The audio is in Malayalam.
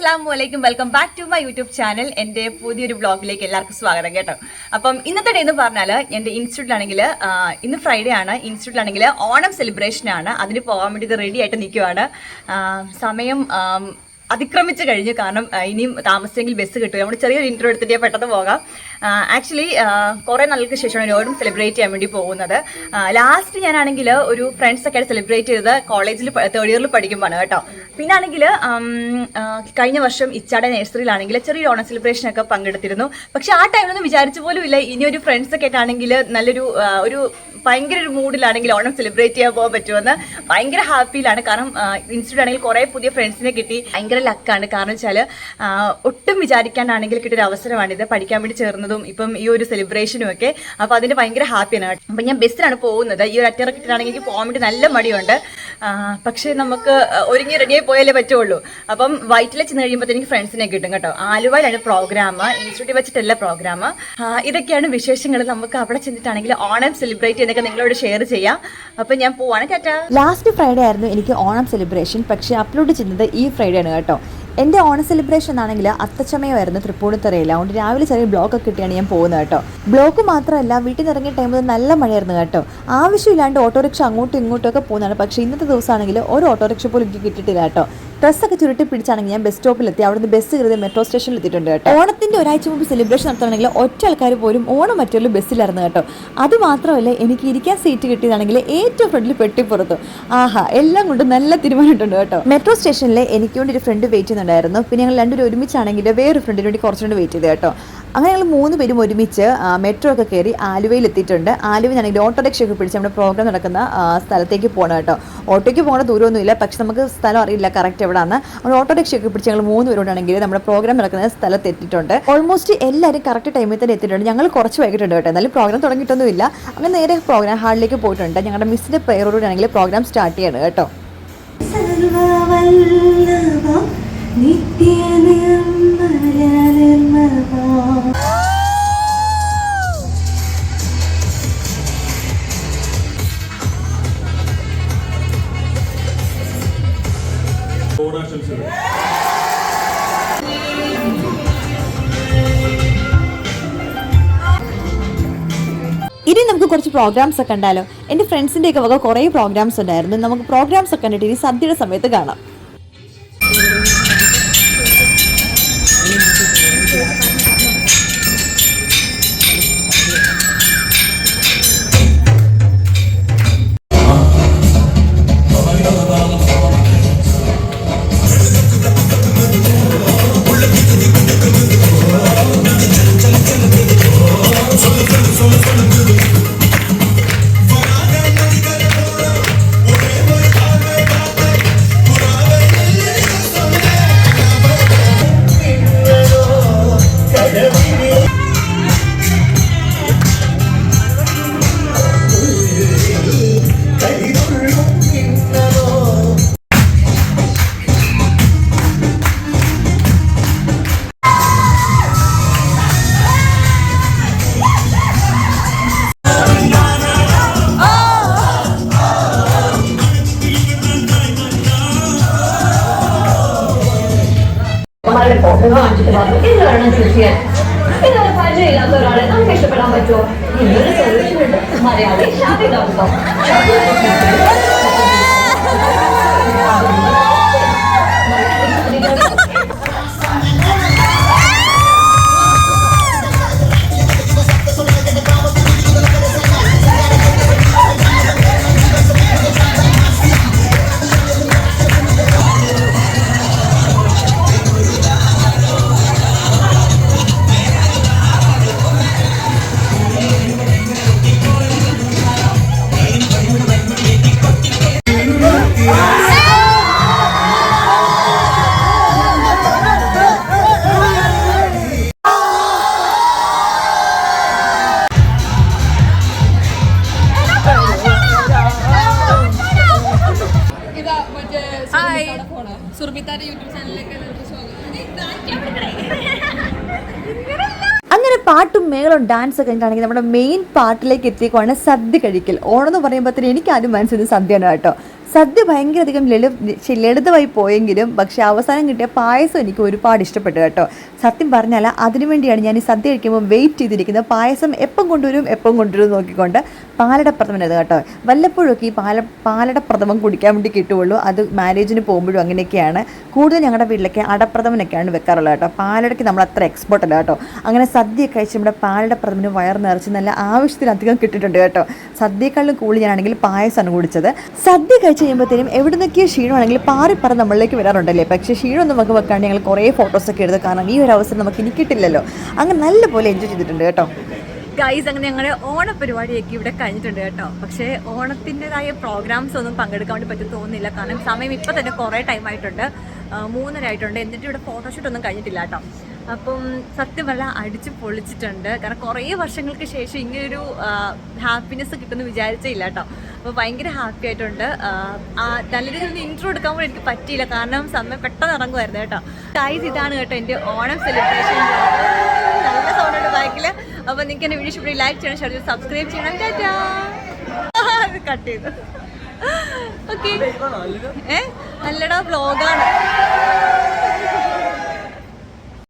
അസ്സലാമുഅലൈക്കും, welcome back to my YouTube channel. എൻ്റെ പുതിയൊരു വ്ളോഗിലേക്ക് എല്ലാവർക്കും സ്വാഗതം കേട്ടോ. അപ്പം ഇന്നത്തെ ഡേ എന്ന് പറഞ്ഞാൽ എൻ്റെ ഇൻസ്റ്റിറ്റ്യൂട്ടിലാണെങ്കിൽ ഇന്ന് ഫ്രൈഡേ ആണ്. ഇൻസ്റ്റിറ്റ്യൂട്ടിലാണെങ്കിൽ ഓണം സെലിബ്രേഷൻ ആണ്. അതിന് പോകാൻ വേണ്ടി ഇത് റെഡി ആയിട്ട് നിൽക്കുവാണ്. സമയം അതിക്രമിച്ച് കഴിഞ്ഞു. കാരണം ഇനിയും താമസിച്ചെങ്കിൽ ബസ് കിട്ടും. നമ്മൾ ചെറിയൊരു ഇൻട്രോ എടുത്തിട്ട് പെട്ടെന്ന് പോകാം. ആക്ച്വലി കുറേ നാൾക്ക് ശേഷമാണ് ഓണം സെലിബ്രേറ്റ് ചെയ്യാൻ വേണ്ടി പോകുന്നത്. ലാസ്റ്റ് ഞാനാണെങ്കിൽ ഒരു ഫ്രണ്ട്സൊക്കെ ആയിട്ട് സെലിബ്രേറ്റ് ചെയ്തത് കോളേജിൽ തേർഡ് ഇയറിൽ പഠിക്കുമ്പോഴാണ് കേട്ടോ. പിന്നെ ആണെങ്കിൽ കഴിഞ്ഞ വർഷം ഇച്ചാടെ നഴ്സറിയിലാണെങ്കിൽ ചെറിയൊരു ഓണം സെലിബ്രേഷനൊക്കെ പങ്കെടുത്തിരുന്നു. പക്ഷെ ആ ടൈമിലൊന്നും വിചാരിച്ച പോലും ഇല്ല ഇനി ഒരു ഫ്രണ്ട്സൊക്കെ ആയിട്ടാണെങ്കിൽ നല്ലൊരു ഒരു ഭയങ്കര ഒരു മൂഡിലാണെങ്കിൽ ഓണം സെലിബ്രേറ്റ് ചെയ്യാൻ പോകാൻ പറ്റുമെന്ന് ഭയങ്കര ഹാപ്പിയിലാണ്. കാരണം ഇൻസ്റ്റിറ്റ്യൂട്ട് ആണെങ്കിൽ കുറേ പുതിയ ഫ്രണ്ട്സിനെ കിട്ടി. ഭയങ്കര ലക്കാണ്. കാരണം വെച്ചാൽ ഒട്ടും വിചാരിക്കാനാണെങ്കിൽ കിട്ടിയൊരു അവസരമാണിത്. പഠിക്കാൻ വേണ്ടി ചേർന്നതും ഇപ്പം ഈ ഒരു സെലിബ്രേഷനും ഒക്കെ. അപ്പോൾ അതിന് ഭയങ്കര ഹാപ്പിയാണ്. അപ്പം ഞാൻ ബസ്സിലാണ് പോകുന്നത്. ഈ ഒരു അറ്ററക്കിട്ടാണെങ്കിൽ എനിക്ക് പോകാൻ വേണ്ടി നല്ല മടിയുണ്ട്. പക്ഷേ നമുക്ക് ഒരുങ്ങി റെഡിയായി പോയാലേ പറ്റുള്ളൂ. അപ്പം വൈറ്റിൽ ചെന്ന് കഴിയുമ്പോഴത്തേക്ക് ഫ്രണ്ട്സിനെ കിട്ടും കേട്ടോ. ആലുവയിലാണ് പ്രോഗ്രാം, ഇൻസ്റ്റിറ്റ്യൂട്ടിൽ വെച്ചിട്ടല്ല പ്രോഗ്രാം. ഇതൊക്കെയാണ് വിശേഷങ്ങൾ. നമുക്ക് അവിടെ ചെന്നിട്ടാണെങ്കിൽ ഓണം സെലിബ്രേറ്റ് ചെയ്യുന്നതൊക്കെ നിങ്ങളോട് ഷെയർ ചെയ്യാം. അപ്പം ഞാൻ പോവാണ്. ടാറ്റാ. ലാസ്റ്റ് ഫ്രൈഡേ ആയിരുന്നു എനിക്ക് ഓണം സെലിബ്രേഷൻ. പക്ഷേ അപ്ലോഡ് ചെയ്യുന്നത് ഈ ഫ്രൈഡേ ആണ് കേട്ടോ. എൻ്റെ ഓണം സെലിബ്രേഷൻ ആണെങ്കിൽ അത്തച്ചമയമായിരുന്നു തൃപ്പൂണിത്തുറയിൽ. അതുകൊണ്ട് രാവിലെ ചെറിയ ബ്ലോക്കൊക്കെ കിട്ടിയാണ് ഞാൻ പോകുന്നത് കേട്ടോ. ബ്ലോക്ക് മാത്രമല്ല, വീട്ടിൽ നിന്ന് ഇറങ്ങിയ ടൈമിൽ നല്ല മഴയായിരുന്നു കേട്ടോ. ആവശ്യമില്ലാണ്ട് ഓട്ടോറിക്ഷ അങ്ങോട്ടും ഇങ്ങോട്ടും ഒക്കെ പോകുന്നതാണ്. പക്ഷേ ഇന്നത്തെ ദിവസമാണെങ്കിൽ ഒരു ഓട്ടോറിക്ഷ പോലും എനിക്ക് കിട്ടിയിട്ടില്ല കേട്ടോ. ഡ്രസ്സൊക്കെ ചുരുട്ടി പിടിച്ചാണെങ്കിൽ ഞാൻ ബസ് സ്റ്റോപ്പിലെത്തി. അവിടുന്ന് ബസ് കയറി മെട്രോ സ്റ്റേഷനിൽ എത്തിയിട്ടുണ്ട് കേട്ടോ. ഓണത്തിൻ്റെ ഒരാഴ്ച മുമ്പ് സെലിബ്രേഷൻ നടത്തണമെങ്കിൽ ഒറ്റ ആൾക്കാർ പോലും ഓണം മറ്റുള്ള ബസ്സിലായിരുന്നു കേട്ടോ. അത് മാത്രമല്ല, എനിക്ക് ഇരിക്കാൻ സീറ്റ് കിട്ടിയതാണെങ്കിൽ ഏറ്റവും ഫ്രണ്ടിൽ പെട്ടിപ്പുറത്തു. ആഹാ, എല്ലാം കൊണ്ട് നല്ല തീരുമാനമുണ്ട് കേട്ടോ. മെട്രോ സ്റ്റേഷനിൽ എനിക്ക് വേണ്ടി ഒരു ഫ്രണ്ട് വെയിറ്റ് ചെയ്യുന്നുണ്ടായിരുന്നു. പിന്നെ ഞങ്ങൾ രണ്ടുപേരും ഒരുമിച്ചാണെങ്കിൽ വേറൊരു ഫ്രണ്ടിന് വേണ്ടി കുറച്ചുകൊണ്ട് വെയിറ്റ് ചെയ്ത് കേട്ടോ. അങ്ങനെ ഞങ്ങൾ 3 പേരും ഒരുമിച്ച് മെട്രോ ഒക്കെ കയറി ആലുവയിൽ എത്തിയിട്ടുണ്ട്. ആലുവയിലാണെങ്കിൽ ഓട്ടോറിക്ഷയൊക്കെ പിടിച്ച് നമ്മുടെ പ്രോഗ്രാം നടക്കുന്ന സ്ഥലത്തേക്ക് പോകണം കേട്ടോ. ഓട്ടോയ്ക്ക് പോകുന്ന ദൂരമൊന്നുമില്ല, പക്ഷെ നമുക്ക് സ്ഥലം അറിയില്ല കറക്റ്റ് എവിടെയാണ്. അവിടെ ഓട്ടോറിക്ഷയൊക്കെ പിടിച്ച് ഞങ്ങൾ 3 പേരോടാണെങ്കിൽ നമ്മുടെ പ്രോഗ്രാം നടക്കുന്ന സ്ഥലത്ത് എത്തിയിട്ടുണ്ട്. ഓൾമോസ്റ്റ് എല്ലാവരും കറക്റ്റ് ടൈമിൽ തന്നെ എത്തിയിട്ടുണ്ട്. ഞങ്ങൾ കുറച്ച് വൈകിട്ടുണ്ട് കേട്ടോ. എന്നാലും പ്രോഗ്രാം തുടങ്ങിയിട്ടൊന്നുമില്ല. അങ്ങനെ നേരെ പ്രോഗ്രാം ഹാളിലേക്ക് പോയിട്ടുണ്ട്. ഞങ്ങളുടെ മിസ്സിൻ്റെ പ്രയറോടുകൂടിയാണെങ്കിൽ പ്രോഗ്രാം സ്റ്റാർട്ട് ചെയ്യാണ് കേട്ടോ. ഇനി നമുക്ക് കുറച്ച് പ്രോഗ്രാംസ് ഒക്കെ ഉണ്ടാലോ. എൻ്റെ ഫ്രണ്ട്സിൻ്റെ ഒക്കെ വക കുറേ പ്രോഗ്രാംസ് ഉണ്ടായിരുന്നു. നമുക്ക് പ്രോഗ്രാംസ് ഒക്കെ കണ്ടിട്ട് ഇനി സദ്യയുടെ സമയത്ത് കാണാം. ഇതൊരു പരിചയമില്ലാത്ത ഒരാളെ നമുക്ക് ഇഷ്ടപ്പെടാൻ പറ്റുമോ? ഇന്നൊരു സൊല്യൂഷൻ ഉണ്ട്. മര്യാദ ഷാപ്പിടാവുമ്പോ അങ്ങനെ പാട്ടും മേളും ഡാൻസ് ഒക്കെ കഴിഞ്ഞിട്ടാണെങ്കിൽ നമ്മുടെ മെയിൻ പാട്ടിലേക്ക് എത്തിയേക്കുവാണ് സദ്യ കഴിക്കൽ. ഓണം എന്ന് പറയുമ്പോഴത്തേന് എനിക്ക് ആദ്യം മനസ്സിൽ സദ്യയാണ് കേട്ടോ. സദ്യ ഭയങ്കര അധികം ലളിതമായി പോയെങ്കിലും പക്ഷേ അവസാനം കിട്ടിയ പായസം എനിക്ക് ഒരുപാട് ഇഷ്ടപ്പെട്ടു കേട്ടോ. സത്യം പറഞ്ഞാൽ അതിനുവേണ്ടിയാണ് ഞാൻ ഈ സദ്യ കഴിക്കുമ്പോൾ വെയിറ്റ് ചെയ്തിരിക്കുന്നത്. പായസം എപ്പം കൊണ്ടുവരും നോക്കിക്കൊണ്ട് പാലടപ്രഥമനത് കേട്ടോ. വല്ലപ്പോഴൊക്കെ ഈ പാലടപ്രഥമൻ കുടിക്കാൻ വേണ്ടി കിട്ടുകയുള്ളൂ. അത് മാരേജിന് പോകുമ്പോഴും അങ്ങനെയൊക്കെയാണ്. കൂടുതൽ ഞങ്ങളുടെ വീട്ടിലൊക്കെ അടപ്രഥമനൊക്കെയാണ് വെക്കാറുള്ളത് കേട്ടോ. പാലടയ്ക്ക് നമ്മൾ അത്ര എക്സ്പേർട്ട് അല്ല കേട്ടോ. അങ്ങനെ സദ്യ കഴിച്ച് നമ്മുടെ പാലടപ്രഥമന് വയർ നിറച്ച് നല്ല ആവശ്യത്തിലധികം കിട്ടിയിട്ടുണ്ട് കേട്ടോ. സദ്യക്കാളിലും കൂടുതൽ ഞാനാണെങ്കിൽ പായസമാണ് കുടിച്ചത്. സദ്യ കഴിച്ച് കഴിയുമ്പോഴത്തേനും എവിടെ നിന്നൊക്കെയോ ക്ഷീണമാണെങ്കിൽ പാറിപ്പറ നമ്മളിലേക്ക് വരാറുണ്ടല്ലേ. പക്ഷേ ക്ഷീണമൊന്നും നമുക്ക് വെക്കാണ്ട് ഞങ്ങൾ കുറേ ഫോട്ടോസൊക്കെ എടുത്ത്, കാരണം ഈ ഒരു അവസരം നമുക്ക് ഇനി കിട്ടില്ലല്ലോ. അങ്ങനെ നല്ലപോലെ എൻജോയ് ചെയ്തിട്ടുണ്ട് കേട്ടോ. ഗൈസ്, അങ്ങനെ ഞങ്ങളുടെ ഓണപരിപാടിയൊക്കെ ഇവിടെ കഴിഞ്ഞിട്ടുണ്ട് കേട്ടോ. പക്ഷേ ഓണത്തിൻ്റെതായ പ്രോഗ്രാംസ് ഒന്നും പങ്കെടുക്കാൻ വേണ്ടി പറ്റും തോന്നുന്നില്ല. കാരണം സമയം ഇപ്പം തന്നെ കുറേ ടൈമായിട്ടുണ്ട്, 3:30 ആയിട്ടുണ്ട്. എന്നിട്ട് ഇവിടെ ഫോട്ടോഷൂട്ടൊന്നും കഴിഞ്ഞിട്ടില്ല കേട്ടോ. അപ്പം സത്യം പറഞ്ഞ അടിച്ച് പൊളിച്ചിട്ടുണ്ട്. കാരണം കുറേ വർഷങ്ങൾക്ക് ശേഷം ഇങ്ങനൊരു ഹാപ്പിനെസ് കിട്ടുമെന്ന് വിചാരിച്ചില്ല കേട്ടോ. അപ്പോൾ ഭയങ്കര ഹാപ്പി ആയിട്ടുണ്ട്. നല്ല രീതിയിൽ ഇൻട്രോ എടുക്കാൻ കൂടി എനിക്ക് പറ്റിയില്ല, കാരണം സമയം പെട്ടെന്ന് ഇറങ്ങുമായിരുന്നു കേട്ടോ. ഗൈസ്, ഇതാണ് കേട്ടോ എൻ്റെ ഓണം സെലിബ്രേഷൻ. നല്ല സൗണ്ടുണ്ട് ബാക്കിൽ. അപ്പോൾ നിങ്ങൾക്ക് എൻ്റെ വീഡിയോ ഇഷ്ടപ്പെട്ട് ലൈക്ക് ചെയ്യണം, ഷെയർ ചെയ്ത് സബ്സ്ക്രൈബ് ചെയ്യണം. ടാറ്റാ. അത് കട്ട് ചെയ്തു. ഓക്കെ, നല്ലടാ വ്ളോഗാണ്.